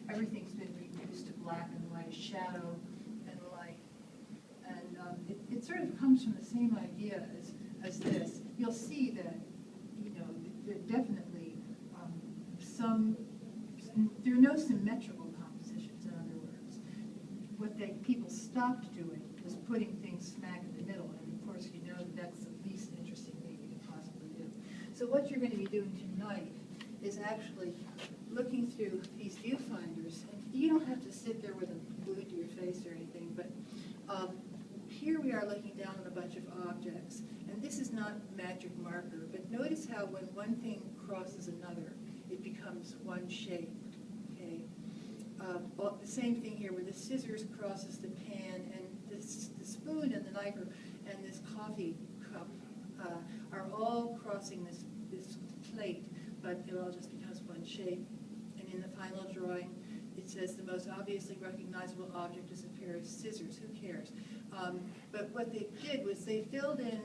everything's been reduced to black and white, shadow and light. And it sort of comes from the same idea as this. You'll see that, you know, that definitely there are no symmetrical compositions, in other words. What people stopped doing was putting things smack in the middle, and of course you know that's the least interesting thing you could possibly do. So what you're going to be doing tonight is actually looking through these viewfinders. And you don't have to sit there with them glued to your face or anything, but here we are looking down on a bunch of objects, and this is not magic marker, but notice how when one thing crosses another, it becomes one shape, okay? The same thing here, where the scissors crosses the pan, and the spoon and the knife and this coffee cup are all crossing this plate, but it all just becomes one shape. And in the final drawing, it says the most obviously recognizable object is a pair of scissors. Who cares? But what they did was they filled in,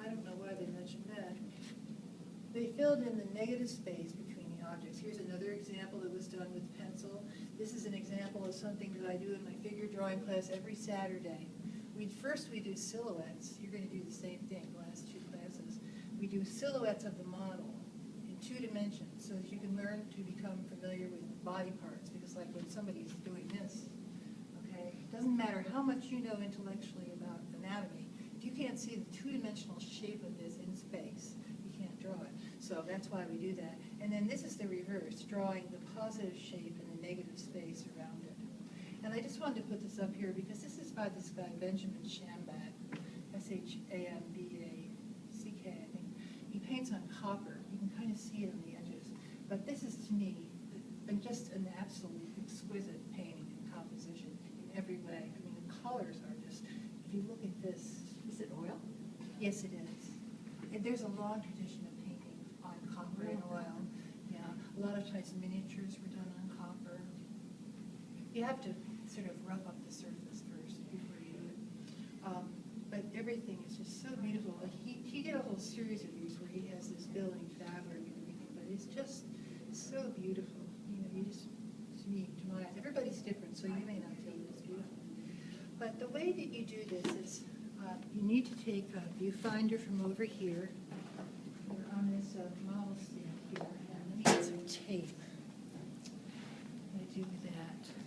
I don't know why they mentioned that, they filled in the negative space between the objects. Here's another example that was done with pencil. This is an example of something that I do in my figure drawing class every Saturday. First we do silhouettes. You're going to do the same thing, the last two classes. We do silhouettes of the model in 2 dimensions so that you can learn to become familiar with body parts, because like when somebody's doing this, okay, it doesn't matter how much you know intellectually about anatomy. If you can't see the 2-dimensional shape of this in space, you can't draw it. So that's why we do that. And then this is the reverse, drawing the positive shape and the negative space around it. And I just wanted to put this up here because this is by this guy, Benjamin Shambach, Shambach, I think. He paints on copper. You can kind of see it on the edges. But this is, to me, just an absolute exquisite painting and composition in every way. I mean, the colors are just, if you look at this. Is it oil? Yes, it is. And there's a long tradition of painting on copper and oil. Yeah, a lot of times miniatures were done on copper. You have to sort of rough up the surface first before you do it. But everything is just so beautiful. Like he did a whole series of these where he has this building fabric and everything, but it's just so beautiful. You know, you just, to me, to my eyes, everybody's different, so you may not feel it as beautiful. But the way that you do this is you need to take a viewfinder from over here. We're on this model stand here, and let me get some tape. What do I do with that?